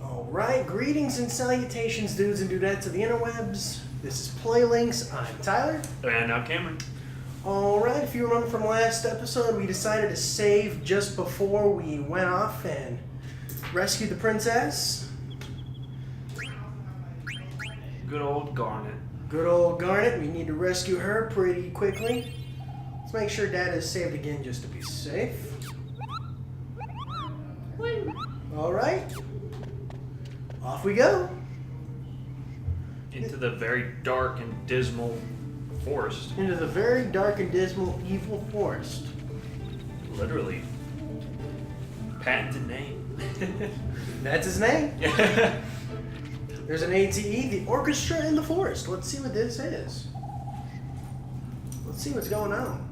Alright, greetings and salutations, dudes and dudettes of the interwebs. This is PlayLinks. I'm Tyler. And I'm Cameron. Alright, if you remember from last episode, we decided to save just before we went off and rescued the princess. Good old Garnet. Good old Garnet. We need to rescue her pretty quickly. Let's make sure Dad is saved again just to be safe. Alright. Off we go. Into the very dark and dismal forest. Into the very dark and dismal evil forest. Literally. Patented name. That's his name. Yeah. There's an ATE, the Orchestra in the Forest. Let's see what this is. Let's see what's going on.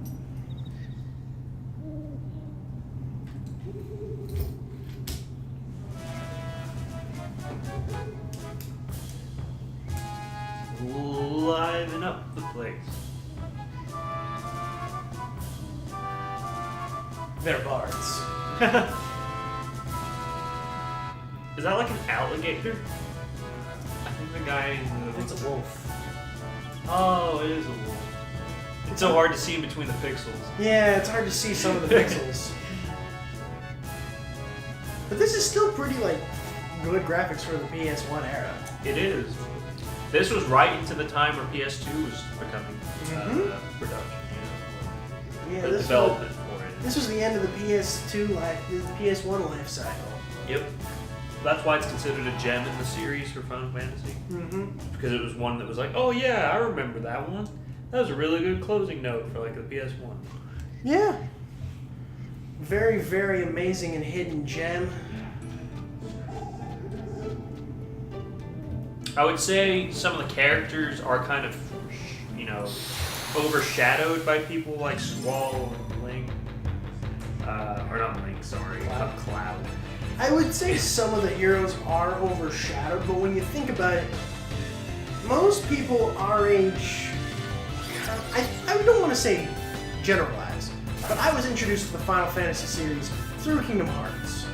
Liven up the place. They're bards. Is that like an alligator? I think the guy in the... It's a wolf. Oh, it is a wolf. It's so hard to see in between the pixels. Yeah, it's hard to see some of the pixels. But this is still pretty, like, good graphics for the PS1 era. It is. This was right into the time where PS2 was becoming production. Yeah, The development for it. This was the end of the PS2 life, the PS1 life cycle. Yep. That's why it's considered a gem in the series for Final Fantasy. Because it was one that was like, oh yeah, I remember that one. That was a really good closing note for like the PS1. Yeah. Very, very amazing and hidden gem. I would say some of the characters are kind of, you know, overshadowed by people like Squall and Link. Or not Link, sorry. Cloud. I would say some of the heroes are overshadowed, but when you think about it, most people our age, I don't want to say generalize, but I was introduced to the Final Fantasy series through Kingdom Hearts.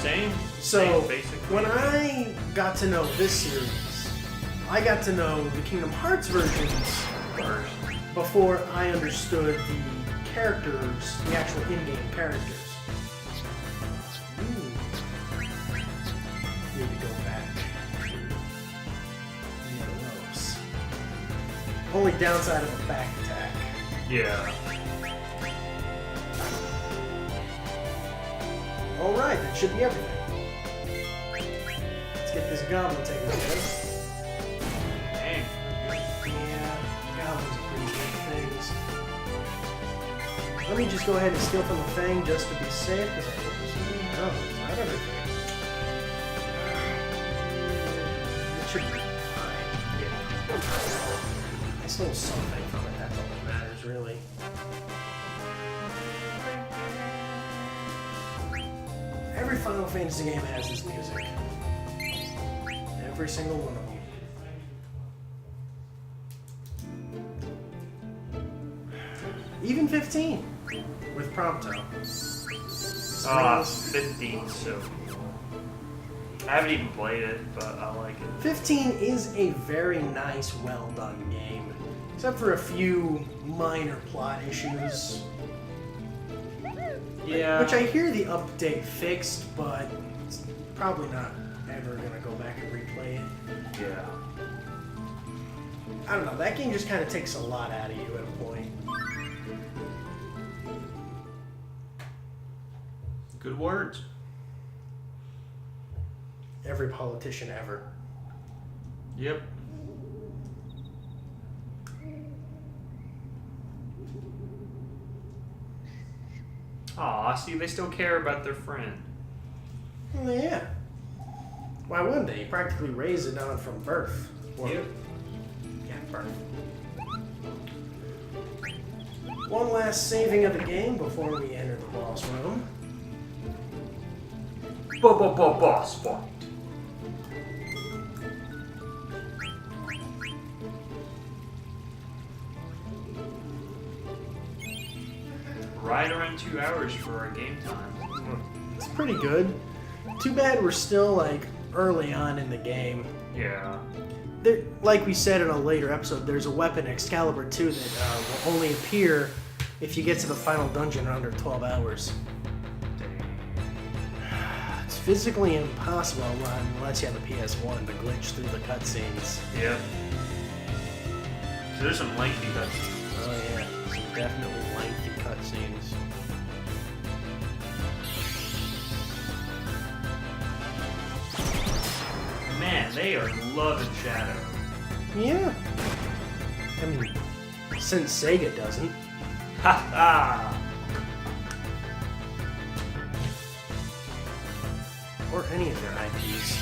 Same. So, Same, basically. when I got to know this series, I got to know the Kingdom Hearts versions first before I understood the characters, the actual in-game characters. Need to go back to the ropes. Only downside of a back attack. Yeah. Alright, that should be everything. Let's get this goblin taken care of. Dang. Yeah, goblins are pretty good things. Let me just go ahead and steal from the Fang just to be safe, because I think this is it's not everything. It should be fine. Yeah. I stole something from it, that's all that matters, really. Every Final Fantasy game has this music. Every single one of them. Even 15 with Prompto. 15, so... I haven't even played it, but I like it. 15 is a very nice, well-done game. Except for a few minor plot issues. Yeah. Which I hear the update fixed, but it's probably not ever going to go back and replay it. Yeah. I don't know, that game just kind of takes a lot out of you at a point. Good words. Every politician ever. Yep. Aw, see, they still care about their friend. Well, yeah. Why wouldn't they? You practically raise it on from birth. Or, Yep. Yeah, birth. One last saving of the game before we enter the boss room. Boss fight. right around 2 hours for our game time. It's pretty good. Too bad we're still like early on in the game. Yeah. There, like we said in a later episode, there's a weapon, Excalibur 2, that will only appear if you get to the final dungeon in under 12 hours. It's physically impossible unless you have a PS1 to glitch through the cutscenes. Yep. So there's some lengthy cutscenes. Oh yeah, some definitely lengthy cutscenes. Man, they are loving Shadow. Yeah. I mean, since Sega doesn't. Ha ha! Or any of their IPs.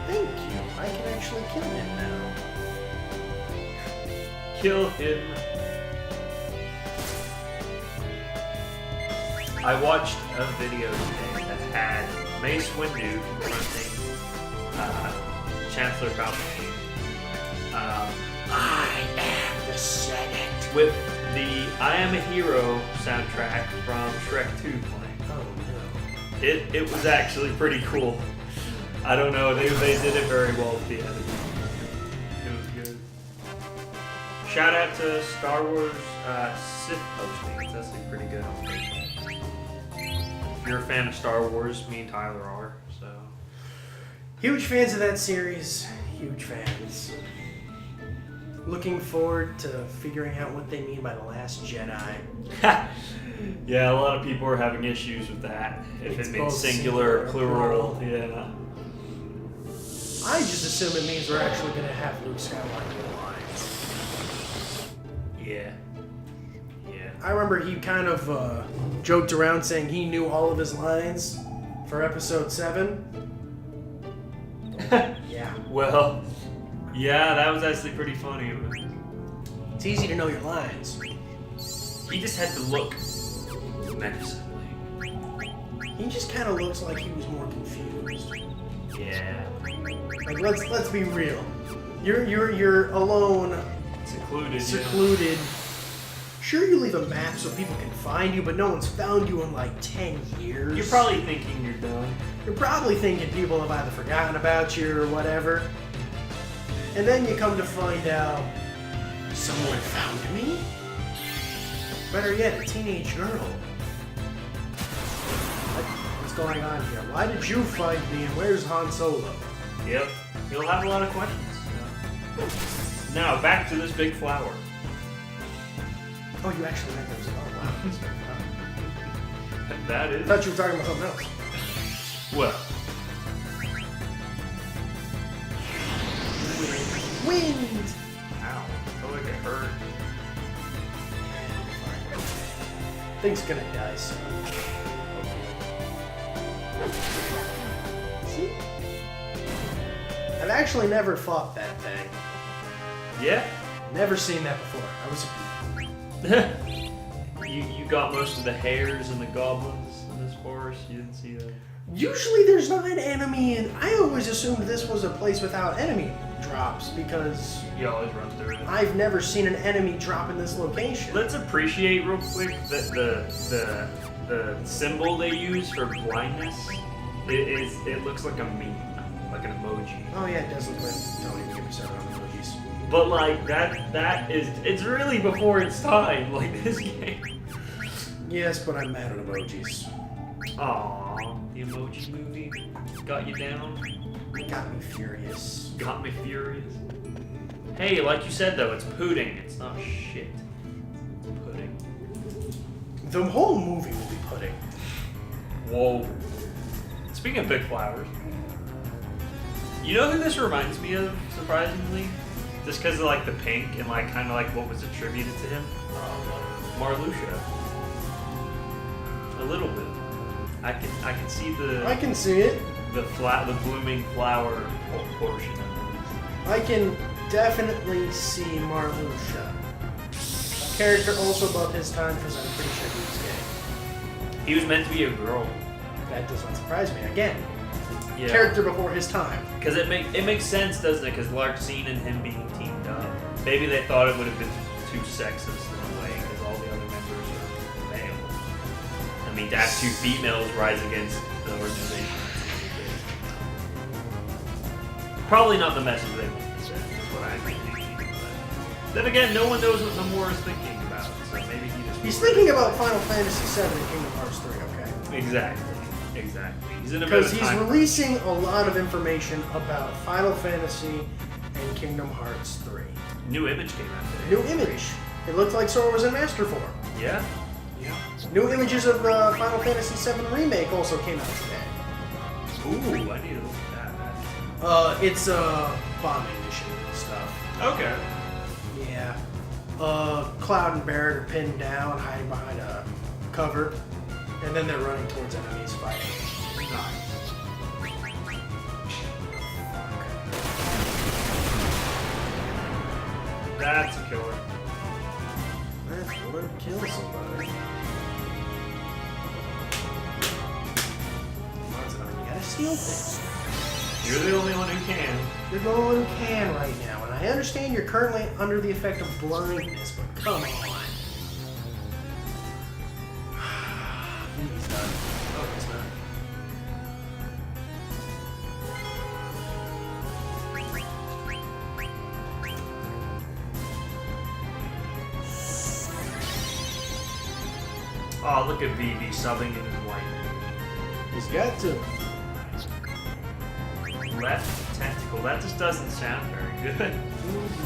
Thank you. I can actually kill him now. Kill him. I watched a video today that had Mace Windu confronting Chancellor Palpatine. I am the Senate. With the I Am a Hero soundtrack from Shrek 2 playing. Oh no. It was actually pretty cool. I don't know, they did it very well with the editing. It was good. Shout out to Star Wars Sith posting. It's actually pretty good on Facebook. If you're a fan of Star Wars, me and Tyler are, so. Huge fans of that series. Huge fans. Looking forward to figuring out what they mean by The Last Jedi. Yeah, a lot of people are having issues with that. If It's it means both singular or plural. plural. Yeah. I just assume it means we're actually going to have Luke Skywalker lines. Yeah. Yeah. I remember he kind of joked around saying he knew all of his lines for episode 7. Yeah. Well, yeah, that was actually pretty funny. It's easy to know your lines. He just had to look menacingly. He just kind of looks like he was more confused. Yeah. Like let's be real. You're alone, secluded. Sure, you leave a map so people can find you, but no one's found you in like 10 years. You're probably thinking you're done. You're probably thinking people have either forgotten about you or whatever. And then you come to find out someone found me? Better yet, a teenage girl. What's going on here? Why did you find me and where's Han Solo? Yep. You'll have a lot of questions. Yeah. Now, back to this big flower. Oh, you actually meant those. Oh, wow. That's very fun. That I is. thought you were talking about something else. Well. Wind! Ow. I feel like it hurt. Thing's gonna die soon. See? I've actually never fought that thing. Yeah? Never seen that before. I was. You got most of the hares and the goblins in this forest. You didn't see that. Usually there's not an enemy, and I always assumed this was a place without enemy drops because You always run through it. I've never seen an enemy drop in this location. Let's appreciate real quick that the symbol they use for blindness. It looks like a meme, like an emoji. Oh yeah, it does look like. Don't even get me started on emojis. But like it's really before its time. Like this game. Yes, but I'm mad at emojis. Aww, the emoji movie got you down. It got me furious. Got me furious. Hey, like you said though, it's pudding. It's not shit. It's pudding. The whole movie will be pudding. Whoa. Speaking of big flowers, you know who this reminds me of, surprisingly? Just because of like the pink and like kind of like what was attributed to him? Marluxia. A little bit. I can see I can see it. the blooming flower portion of it. I can definitely see Marluxia. A character also above his time because I'm pretty sure he was gay. He was meant to be a girl. That does not surprise me. Again, character before his time. Because it makes sense, doesn't it? Because Larxene and him being teamed up. Maybe they thought it would have been too sexist in a way, because all the other members are male. I mean, to have two females rise against the organization. Probably not the message they want to send, is what I think. But then again, no one knows what Nomura is thinking about, so maybe he's thinking about Final Fantasy VII and Kingdom Hearts 3, okay? Exactly. He's in a because he's releasing a lot of information about Final Fantasy and Kingdom Hearts 3. New image came out today. New image. It looked like Sora was in Master Form. Yeah. New images of Final Fantasy VII Remake also came out today. Ooh, I need to look at that. It's bombing mission stuff. Okay. Yeah. Cloud and Barret are pinned down, hiding behind a cover, and then they're running towards enemies fighting. That's a killer. That's one kill somebody. You gotta steal things. You're the only one who can. You're the only one who can right now, and I understand you're currently under the effect of blindness, but come on. He's done. Oh, he's not. Oh, look at VV subbing in his white. He's got to. Left tentacle. That just doesn't sound very good.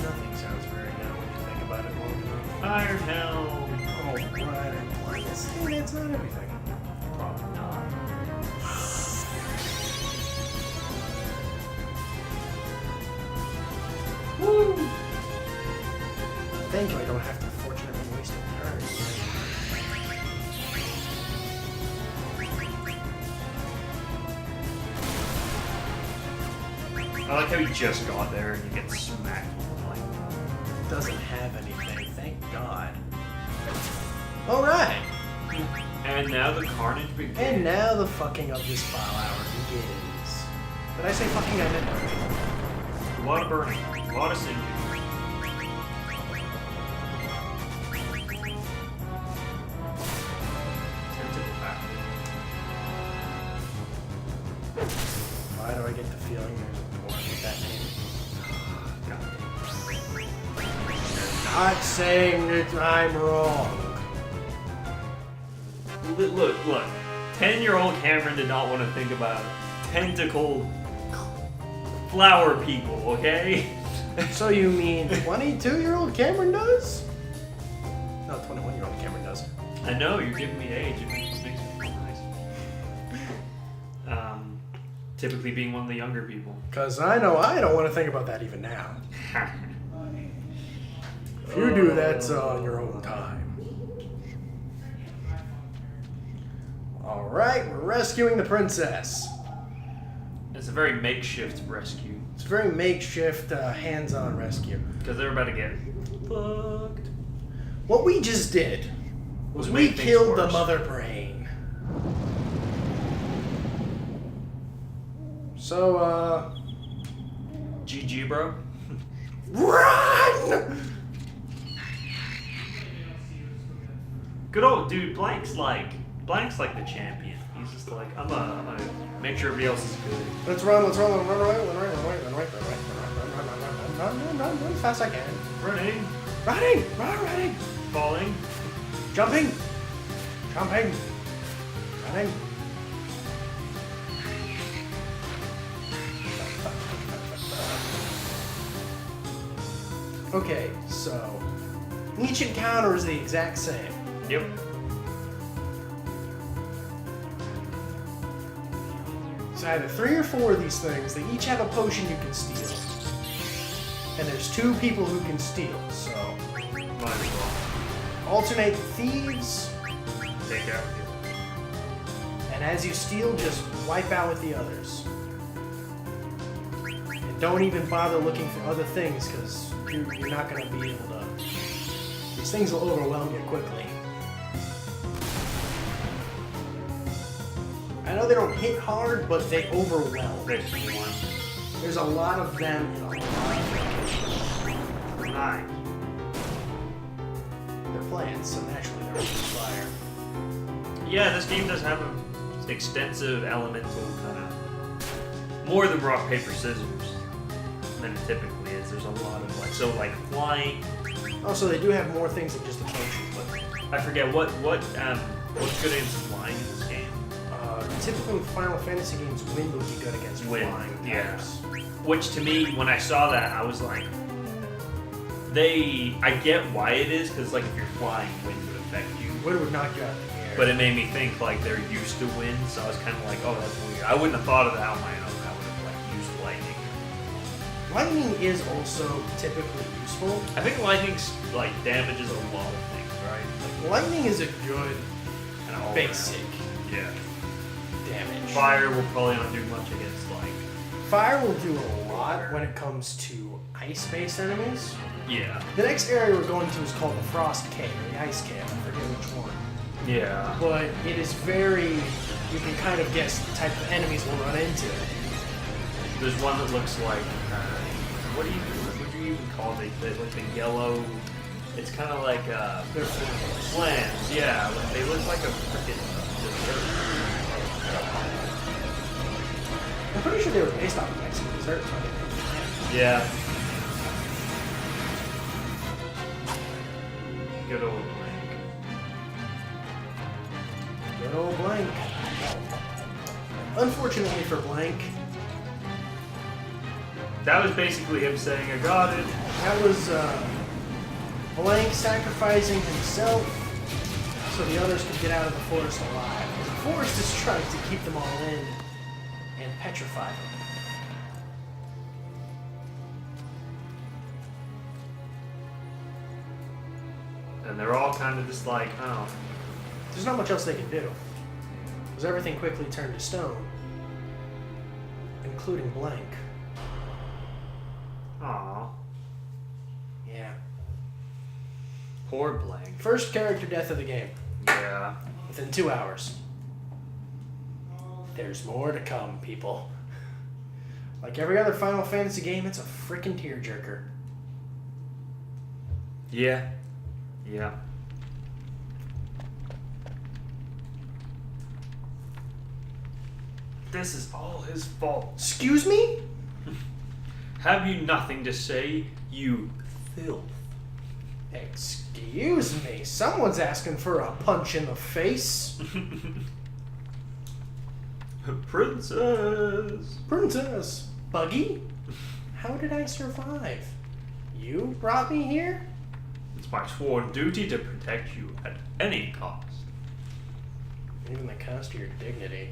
Nothing sounds very good when you think about it long enough. Iron Helm. Oh, right. And blindness. Hey, that's not everything. Probably not. Woo! Thank you, I don't have to fortunately waste a turn. I like how he just got there and you get smacked with lightning. Doesn't have anything, thank God. Alright! And now the carnage begins. And now the fucking of this file hour begins. Did I say fucking? I meant burning. A lot of burning. A lot of sinking. Tentacle back. Why do I get the feeling there's more with that name? Not saying that I'm wrong. Look. 10-year-old Cameron did not want to think about tentacle flower people, okay? So you mean 22-year-old Cameron does? No, 21-year-old Cameron does. I know, you're giving me age. It makes me feel nice. Typically being one of the younger people. Because I know I don't want to think about that even now. If you do, that's on your own time. Alright, we're rescuing the princess. It's a very makeshift rescue. It's a very makeshift, hands-on rescue. Because they're about to get fucked. What we just did was we killed the mother brain. So, GG, bro. Run! Good old dude, Blank's like the champion. He's just like, I'm gonna make sure everybody else is good. Let's run away, run as fast as I can. Running! Falling. Jumping! Running! Okay, so each encounter is the exact same. Yep. It's either 3 or 4 of these things. They each have a potion you can steal. And there's 2 people who can steal, so Might as well. alternate thieves, Take out. and as you steal, just wipe out with the others. And don't even bother looking for other things, because you're not going to be able to... These things will overwhelm you quickly. I know they don't hit hard, but they overwhelm. Basically one. There's a lot of them in a lot of locations. Nice. They're plants, so naturally they're on fire. Yeah, this game does have an extensive elemental kind of more than rock paper scissors than it typically is. There's a lot of like flying. Also, they do have more things than just explosions, but I forget what's good against flying in this game. typically Final Fantasy games, wind would be good against Wind, flying yeah. types. Which to me, when I saw that, I was like, I get why it is, because like if you're flying, wind would affect you. Wind would knock you out of the air. But it made me think like they're used to wind, so I was kind of like, oh, that's weird. I wouldn't have thought of that on my own. I would have like used lightning. Lightning is also typically useful. I think lightning like damages a lot of things, right? Like, Lightning is a good kind of all basic around. Yeah. damage. Fire will probably not do much against like. Fire will do a lot when it comes to ice-based enemies. Yeah. The next area we're going to is called the Frost Cave, or the Ice Cave, I forget which one. Yeah. But it is very, you can kind of guess the type of enemies we'll run into. There's one that looks like, what do you even call it? They look like yellow. It's kind of like They're flammable. flames. Yeah, like they look like a freaking dessert. I'm pretty sure they were based off of Mexican dessert. Yeah. Good old Blank. Good old Blank. Unfortunately for Blank, That was basically him saying, "I got it." that was Blank sacrificing himself so the others could get out of the forest alive. The forest is trying to keep them all in and petrify them. And they're all kind of just like, oh, There's not much else they can do, because everything quickly turned to stone, including Blank. aw, Yeah. poor Blank. First character death of the game, Yeah. within 2 hours. There's more to come, people. Like every other Final Fantasy game, it's a freaking tearjerker. Yeah. Yeah. This is all his fault. Excuse me? Have you nothing to say, you filth? Excuse me. Someone's asking for a punch in the face. Princess. Princess. Buggy? How did I survive? You brought me here? It's my sworn duty to protect you at any cost. Even the cost of your dignity.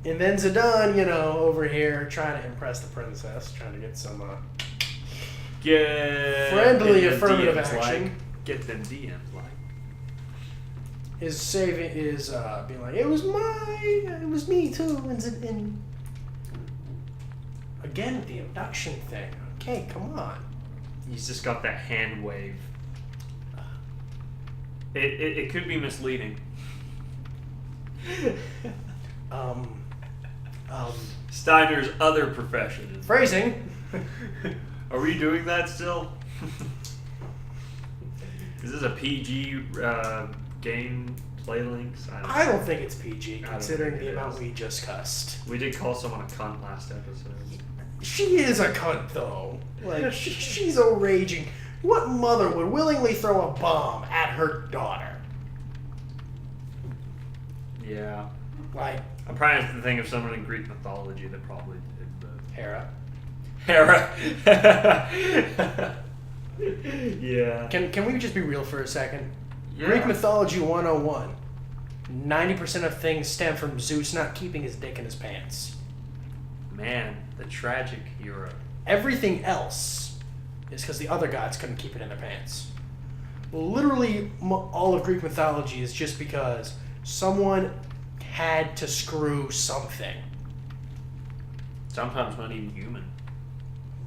And then Zidane, over here trying to impress the princess, trying to get some Get friendly them affirmative DMs action. Like, get them DMs like. is being like, it was me too, and again with the abduction thing. Okay, come on. He's just got that hand wave. It could be misleading. Steiner's other profession is. Phrasing. Are we doing that still? Is this a PG game play links? I don't think it's PG, I don't considering think the it amount is. we just cussed. We did call someone a cunt last episode. She is a cunt, though. Like, she's a raging. What mother would willingly throw a bomb at her daughter? Yeah. Like, I'm trying to think of someone in Greek mythology that probably did, but... Hera. Hera. Yeah. Can we just be real for a second? Yeah. Greek mythology 101. 90% of things stem from Zeus not keeping his dick in his pants. Man, the tragic hero. Everything else is because the other gods couldn't keep it in their pants. Literally, all of Greek mythology is just because someone had to screw something. Sometimes not even human.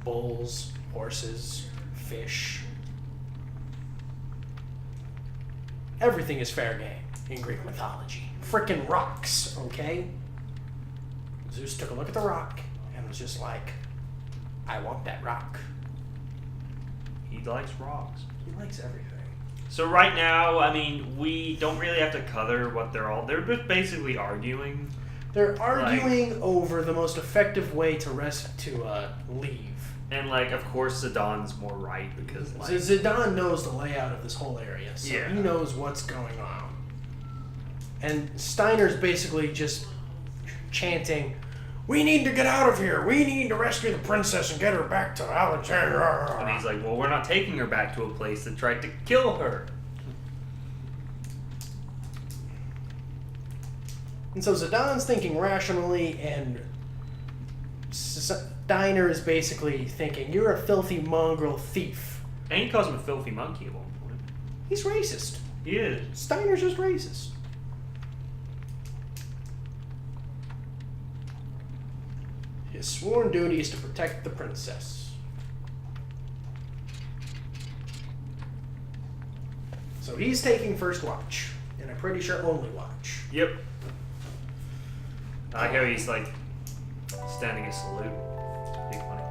Bulls, horses, fish. Everything is fair game. in Greek mythology. Frickin' rocks, okay? Zeus took a look at the rock and was just like, I want that rock. He likes rocks. He likes everything. So right now, I mean, we don't really have to cover what they're just basically arguing. They're arguing over the most effective way to leave. And, like, of course, Zidane more right because, like... Zidane knows the layout of this whole area, so yeah. He knows what's going on. And Steiner's basically just chanting, we need to get out of here! We need to rescue the princess and get her back to Alexandria! And he's like, well, we're not taking her back to a place that tried to kill her. And so Zidane's thinking rationally, and Steiner is basically thinking, you're a filthy mongrel thief. And he calls him a filthy monkey at one point. He's racist. He is. Steiner's just racist. His sworn duty is to protect the princess. So he's taking first watch, and I'm pretty sure only watch. Yep. I hear he's like standing a salute. Big funny.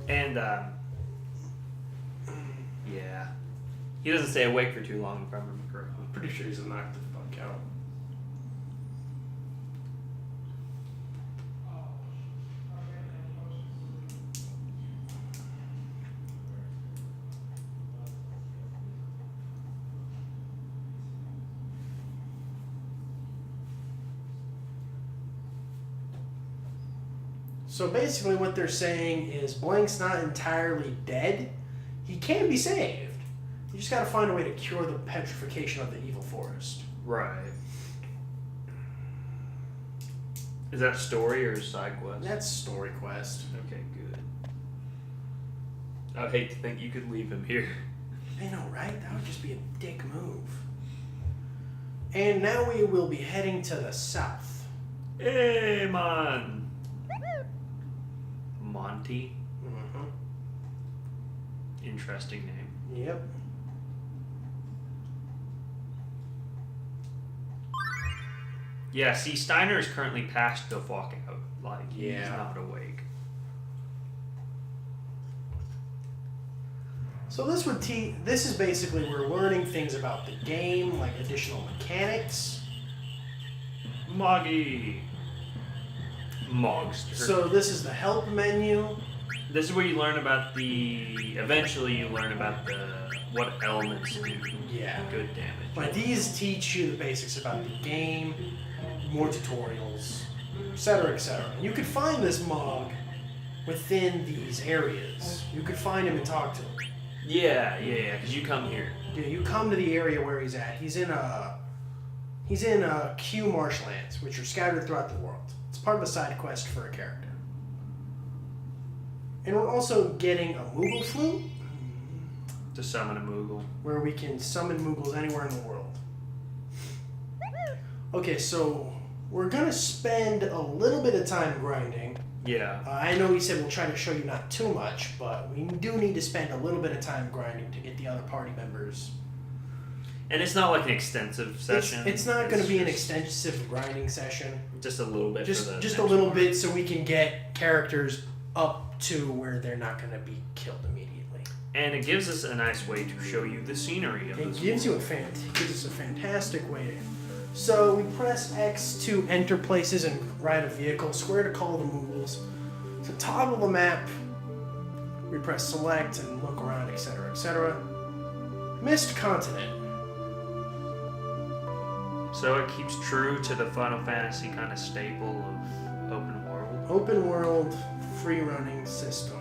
And yeah, he doesn't stay awake for too long if I remember correctly. I'm pretty sure he's knocked the fuck out. So basically what they're saying is Blank's not entirely dead. He can be saved. You just gotta find a way to cure the petrification of the evil forest. Right. Is that story or side quest? That's story quest. Okay, good. I'd hate to think you could leave him here. I know, right? That would just be a dick move. And now we will be heading to the south. Hey, man! Monty. Mm-hmm. Interesting name. Yep. Yeah, see, Steiner is currently passed the fuck out. Like, he's Yeah. not awake. So this is basically we're learning things about the game, like additional mechanics. Moggy. Mogster. So this is the help menu. This is where you learn about eventually you learn about what elements do good damage. But these teach you the basics about the game, more tutorials, etc., etc. You could find this Mog within these areas. You could find him and talk to him. Yeah, because you come here. Yeah, you come to the area where he's at. He's in Q marshlands, which are scattered throughout the world. It's part of a side quest for a character. And we're also getting a Moogle flute. To summon a Moogle. Where we can summon Moogles anywhere in the world. Okay, so we're going to spend a little bit of time grinding. Yeah. I know he said we'll try to show you not too much, but we do need to spend a little bit of time grinding to get the other party members. And it's not like an extensive session. It's not going to be an extensive grinding session. Just a little bit. Just a little bit so we can get characters up to where they're not going to be killed immediately. And it gives us a nice way to show you the scenery of this. It gives us a fantastic way to. So we press X to enter places and ride a vehicle, square to call the Moogles. To toggle the map, we press select and look around, etc., etc. Missed continent. So it keeps true to the Final Fantasy kind of staple of open world. Open world, free running system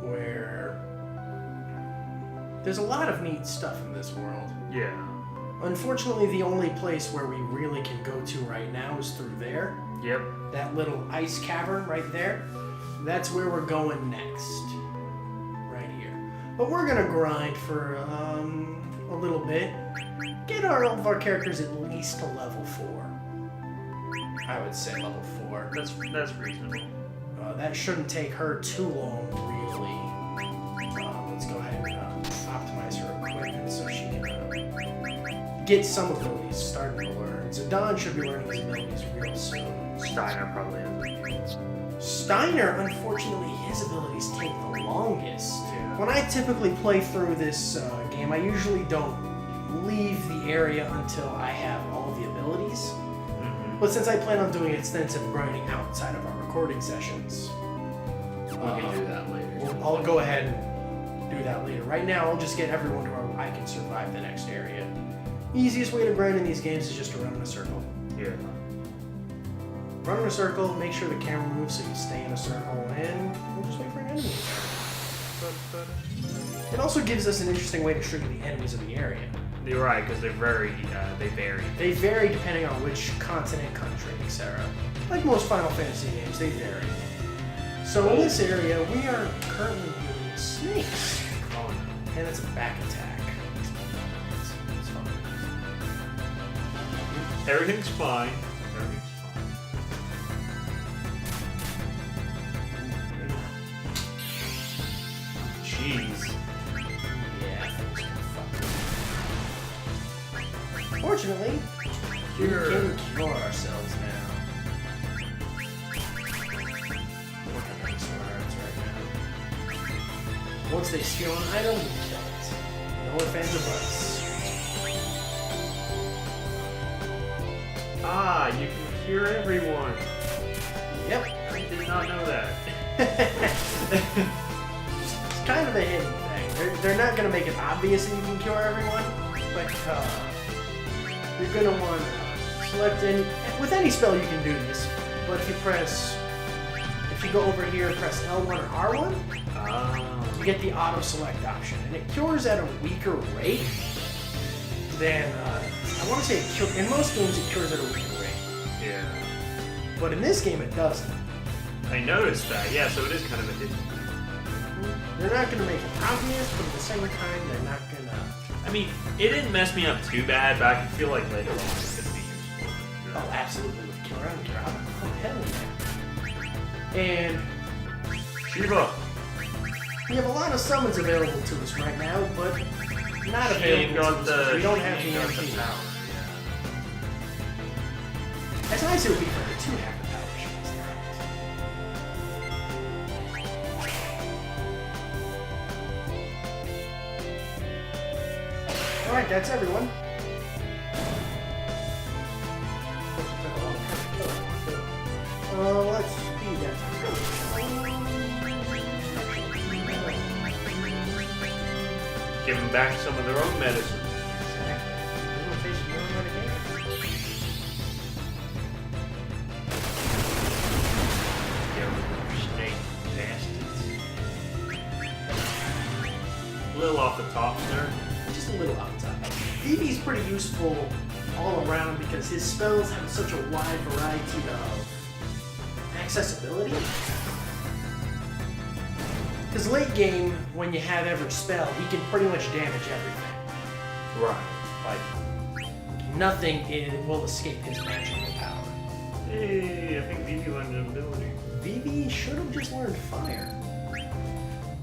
where there's a lot of neat stuff in this world. Yeah. Unfortunately, the only place where we really can go to right now is through there. Yep. That little ice cavern right there. That's where we're going next. Right here. But we're gonna grind for a little bit. Get all of our characters at least to level 4. I would say level 4. That's reasonable. That shouldn't take her too long, really. Let's go ahead and optimize her equipment so she can get some abilities starting to learn. Zidane should be learning his abilities real soon. Steiner probably is. Steiner, unfortunately, his abilities take the longest. Yeah. When I typically play through this game, I usually don't leave the area until I have all the abilities. Mm-hmm. But since I plan on doing extensive grinding outside of our recording sessions, We can do that later. I'll go ahead and do that later. Right now, I'll just get everyone to where I can survive the next area. Easiest way to grind in these games is just to run in a circle. Yeah. Run in a circle, make sure the camera moves so you stay in a circle, and we'll just wait for an enemy. It also gives us an interesting way to trigger the enemies of the area. You're right, because they vary. They vary depending on which continent, country, etc. Like most Final Fantasy games, they vary. So in this area, we are currently dealing with snakes. Oh, no. And it's a back attack. It's fun. Everything's fine. Everything's fine. Jeez. Yeah, things are fun. Fortunately, we can cure ourselves now. Working on these arts right now. Once they steal an item, we kill it. No ifs, ands, or buts. Ah, you can hear everyone. Yep. I did not know that. It's kind of a hidden thing. They're not going to make it obvious that you can cure everyone, but you're going to want to select any... With any spell you can do this, but if you go over here and press L1 or R1, you get the auto select option, and it cures at a weaker rate than, I want to say, in most games it cures at a weaker rate, Yeah. but in this game it doesn't. I noticed that. Yeah, so it is kind of a hidden. They're not going to make it obvious, but at the same time, they're not going to... I mean, it didn't mess me up too bad, but I can feel like later on it could be useful. Oh, absolutely, with cure and cure out. Oh, hell yeah. And Shiva! we have a lot of summons available to us right now, but not She ain't available got to us because the. we don't she have ain't got the the power. As nice it would be for her to have the power she does not. Alright, that's everyone. Let's speed that time. Give them back some of their own medicine. Exactly. Little taste of your own medication. You snake bastards. A little off the top there. Just a little outside. Vivi's pretty useful all around because his spells have such a wide variety of accessibility. Because late game, when you have every spell, he can pretty much damage everything. Right. Like, nothing will escape his magical power. Hey, I think Vivi learned an ability. Vivi should have just learned fire.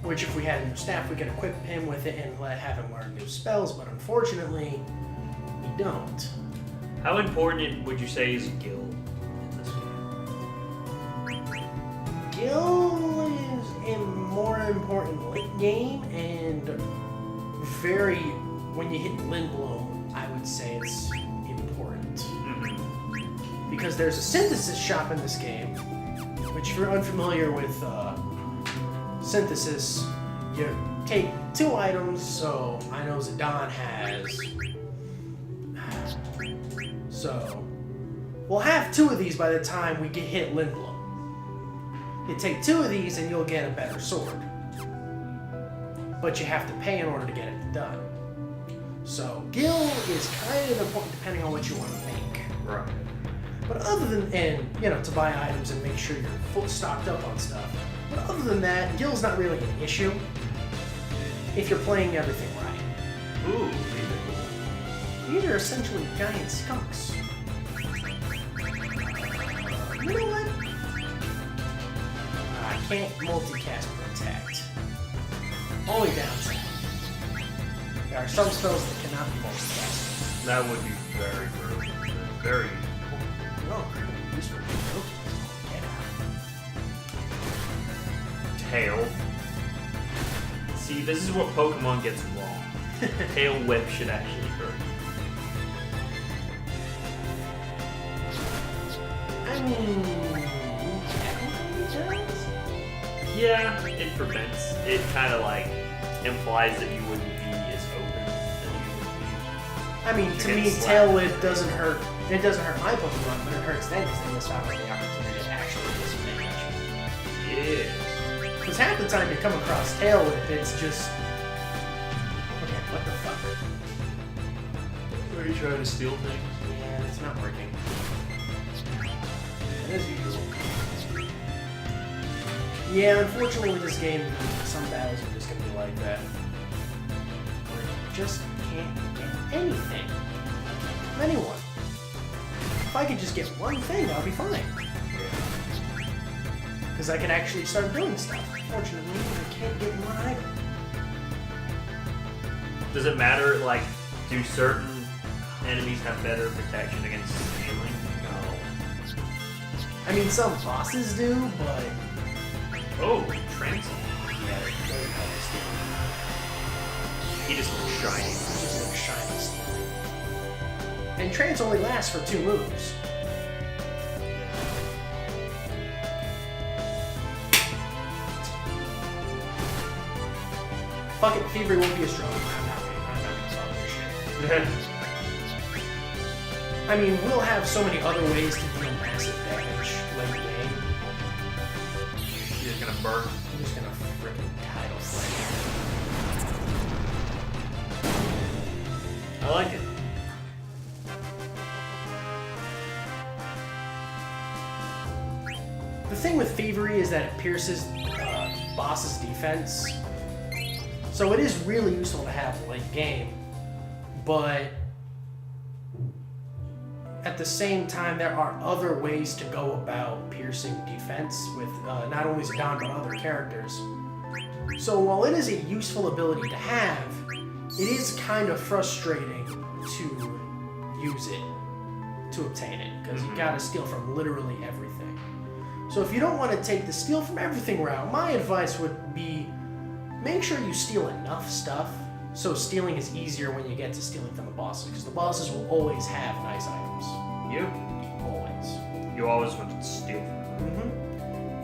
Which, if we had a new staff, we could equip him with it and have him learn new spells, but unfortunately, we don't. How important would you say is Gil in this game? Gil is a more important late game, and when you hit Lindblom, I would say it's important. Mm-hmm. Because there's a synthesis shop in this game, which if you're unfamiliar with synthesis, you take 2 items, so I know Zidane has... So, we'll have 2 of these by the time we hit Lindblom. You take 2 of these and you'll get a better sword. But you have to pay in order to get it done. So, Gil is kind of important depending on what you want to make. Right. But other than, to buy items and make sure you're full stocked up on stuff. But other than that, Gil's not really an issue if you're playing everything right. Ooh, these are cool. These are essentially giant skunks. You know what? I can't multicast protect. Only downside. There are some spells that cannot be multicast. That would be very broken. Very. No, useful. Get out. Tail. See, this is what Pokemon gets wrong. Tail whip should actually hurt. I mean, technically it does. Yeah, it prevents. It kind of like implies that you wouldn't be as open as you would be. I mean, to me, Tail Whip doesn't hurt. It doesn't hurt my Pokemon, but it hurts them because they miss out on the opportunity to actually do some damage. Yes. Because half the time you come across Tail Whip, it's just... Okay, what the fuck? Are you trying to steal things? Yeah, it's not working. As usual. Yeah, unfortunately with this game, some battles are just gonna be like that. Where you just can't get anything from anyone. If I could just get one thing, I'll be fine. Because I can actually start doing stuff. Fortunately, I can't get one item. Does it matter, like, do certain enemies have better protection against stealing? No. I mean, some bosses do, but... Oh, Transil. Yeah, they don't have stealing. He just looks shiny. He just looks shiny stealing. And Trance only lasts for 2 moves. Fuck it, Fever won't be as strong. I'm not gonna solve this shit. I mean, we'll have so many other ways to deal massive damage late game. You're just gonna burn. I'm just gonna frickin' title flame. I like it. The thing with Thievery is that it pierces boss's defense. So it is really useful to have late game, but at the same time, there are other ways to go about piercing defense with not only Zidane but other characters. So while it is a useful ability to have, it is kind of frustrating to use it, to obtain it, because you gotta steal from literally everything. So if you don't want to take the steal from everything route, my advice would be make sure you steal enough stuff so stealing is easier when you get to stealing from the bosses, because the bosses will always have nice items. You? Always. You always want to steal from them.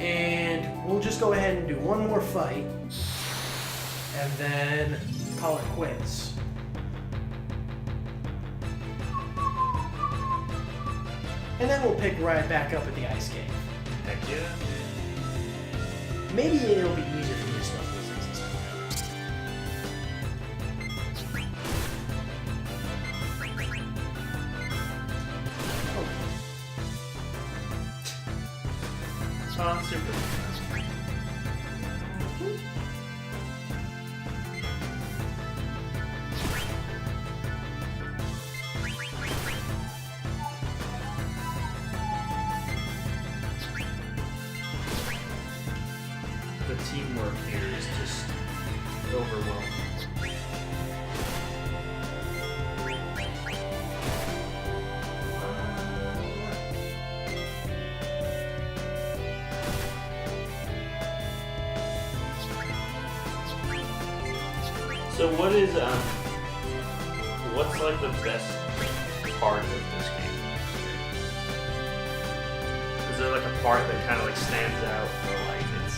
And we'll just go ahead and do one more fight, and then call it quits. And then we'll pick right back up at the ice cave. Heck yeah. Maybe it'll be easier for me to stuff those things this time. Oh, super. The teamwork here is just overwhelming. So what is what's like the best part of this game? Is there like a part that kind of like stands out for like its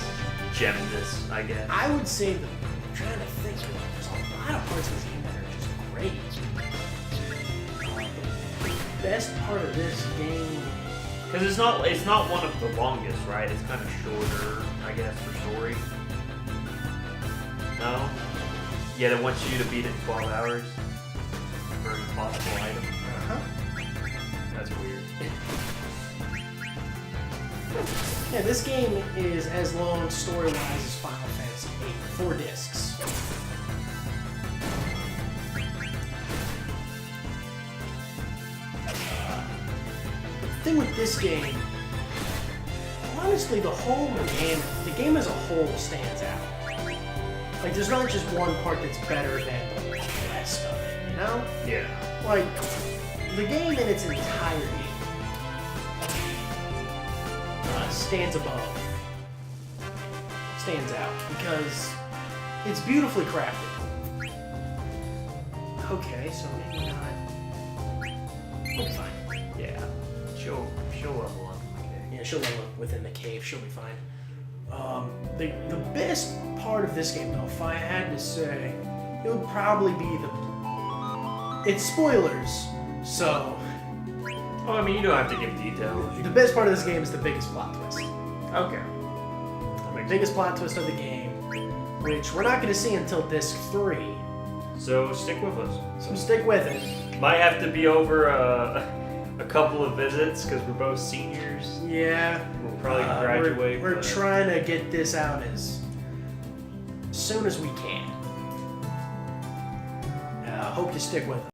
gemness, I guess? I would say that I'm trying to think. There's a lot of parts of this game that are just great. The best part of this game, Because it's not one of the longest, right? It's kind of shorter, I guess, for story. No? Yet it wants you to beat it in 12 hours for an impossible item. That's weird. yeah, this game is as long story-wise as Final Fantasy VIII, 4 discs. The thing with this game, honestly, the game as a whole stands out. Like, there's not just one part that's better than the rest of it, you know? Yeah. Like, the game in its entirety stands out, because it's beautifully crafted. Okay, so maybe not. We'll be fine. Yeah. She'll level up. Okay. Yeah, she'll level up within the cave. She'll be fine. The best part of this game, though, if I had to say, it would probably be it's spoilers, so... Oh, I mean, you don't have to give details. The best part of this game is the biggest plot twist. Okay. The biggest plot twist of the game, which we're not going to see until disc 3. So stick with us. So stick with it. Might have to be over a couple of visits because we're both seniors. Yeah. We'll probably graduate. We're trying to get this out as soon as we can. Hope you stick with us.